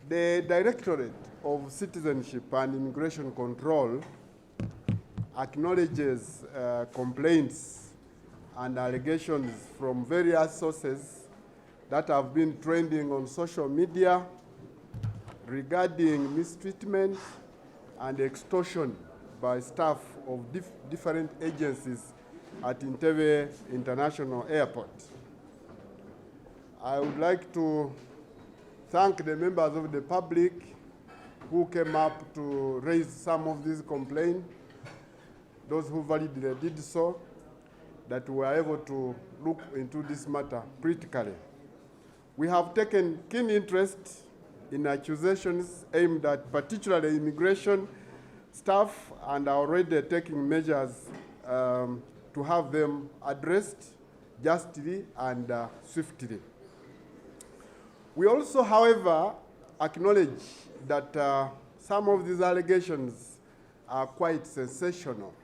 The Directorate of Citizenship and Immigration Control acknowledges complaints and allegations from various sources that have been trending on social media regarding mistreatment and extortion by staff of different agencies at Entebbe International Airport. I would like to thank the members of the public who came up to raise some of these complaints, those who validly did so, that we were able to look into this matter critically. We have taken keen interest in accusations aimed at particularly immigration staff and are already taking measures to have them addressed justly and swiftly. We also, however, acknowledge that some of these allegations are quite sensational.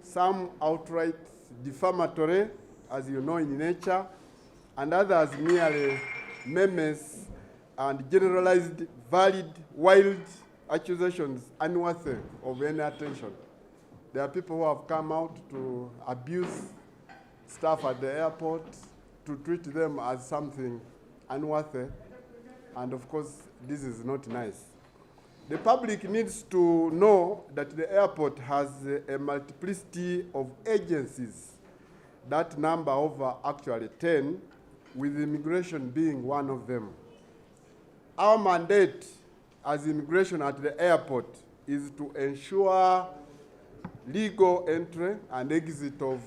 Some outright defamatory, as you know, in nature, and others merely memes and generalized, valid, wild accusations unworthy of any attention. There are people who have come out to abuse staff at the airport, to treat them as something unworthy, and of course, this is not nice. The public needs to know that the airport has a multiplicity of agencies, that number over actually 10, with immigration being one of them. Our mandate as immigration at the airport is to ensure legal entry and exit of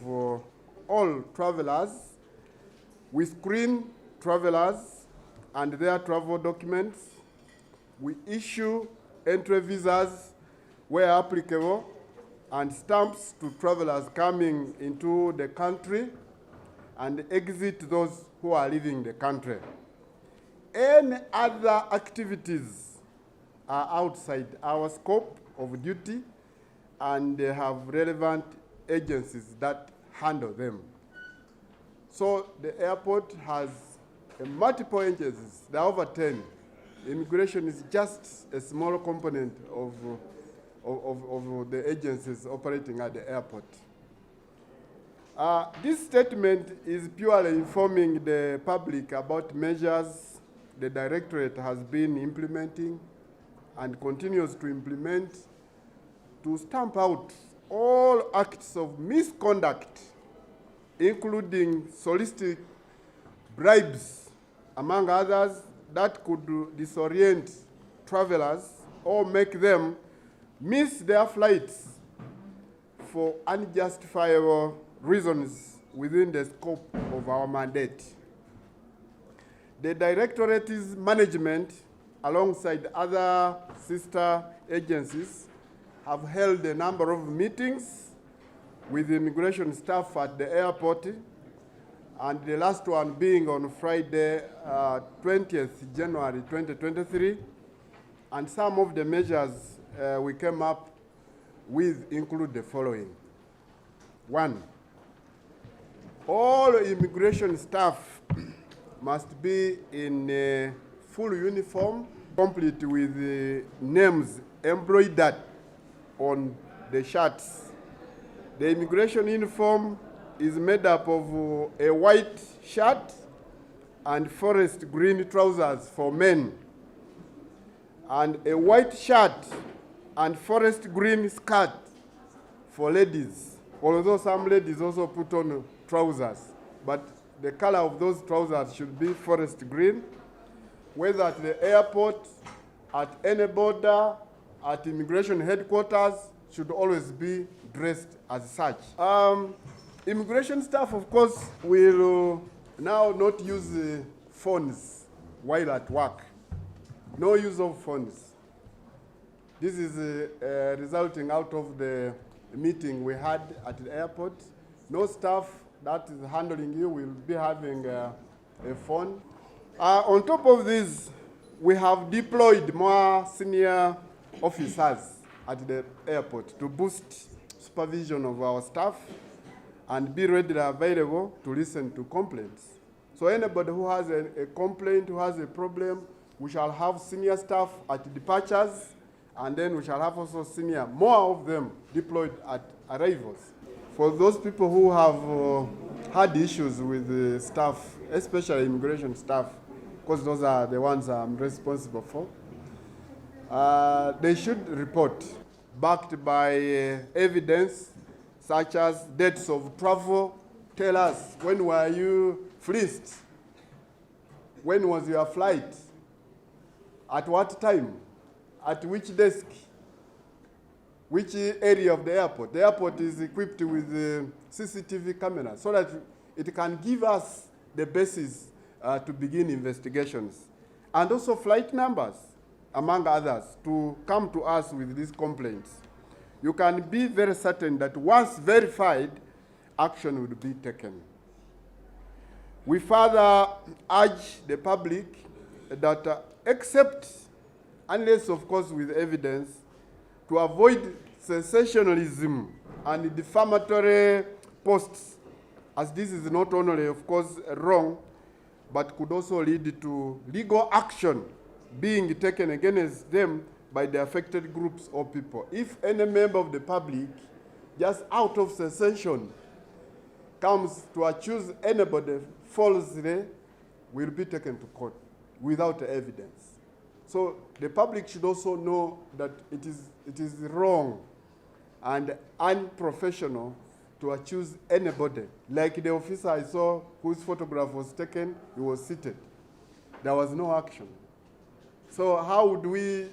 all travelers. We screen travelers and their travel documents. We issue entry visas where applicable and stamps to travelers coming into the country and exit those who are leaving the country. Any other activities are outside our scope of duty, and they have relevant agencies that handle them. So the airport has multiple agencies. There are over 10. Immigration is just a small component of the agencies operating at the airport. This statement is purely informing the public about measures the Directorate has been implementing and continues to implement to stamp out all acts of misconduct, including soliciting bribes, among others, that could disorient travelers or make them miss their flights for unjustifiable reasons within the scope of our mandate. The Directorate's management, alongside other sister agencies, have held a number of meetings with immigration staff at the airport, and the last one being on Friday, 20th January 2023. And some of the measures we came up with include the following. 1, all immigration staff must be in a full uniform, complete with the names embroidered on the shirts. The immigration uniform is made up of a white shirt and forest green trousers for men, and a white shirt and forest green skirt for ladies, although some ladies also put on trousers, but the color of those trousers should be forest green, whether at the airport, at any border, at immigration headquarters, should always be dressed as such. Immigration staff, of course, will now not use phones while at work. No use of phones. This is resulting out of the meeting we had at the airport. No staff that is handling you will be having a phone. On top of this, we have deployed more senior officers at the airport to boost supervision of our staff and be readily available to listen to complaints. So anybody who has a complaint, who has a problem, We shall have senior staff at departures, and then we shall have also more of them deployed at arrivals. For those people who have had issues with the staff, especially immigration staff, because those are the ones I'm responsible for, they should report, backed by evidence such as dates of travel. Tell us, when were you fleeced? When was your flight? At what time? At which desk? Which area of the airport? The airport is equipped with CCTV cameras so that it can give us the basis to begin investigations. And also flight numbers, among others, to come to us with these complaints. You can be very certain that once verified, action will be taken. We further urge the public that except, unless of course with evidence, to avoid sensationalism and defamatory posts, as this is not only of course wrong, but could also lead to legal action being taken against them by the affected groups or people. If any member of the public, just out of sensation, comes to accuse anybody falsely, will be taken to court without evidence. So the public should also know that it is wrong and unprofessional to accuse anybody. Like the officer I saw whose photograph was taken, he was seated. There was no action. So how would we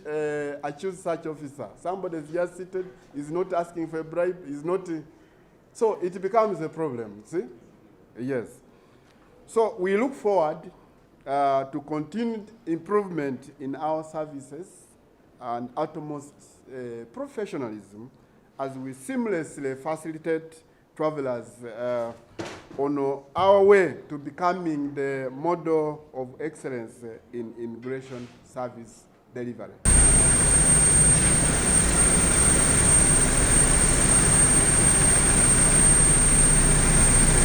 accuse such officer? Somebody is just seated, is not asking for a bribe, is not... so it becomes a problem, see? Yes. So we look forward to continued improvement in our services and utmost professionalism as we seamlessly facilitate travelers on our way to becoming the model of excellence in immigration service delivery.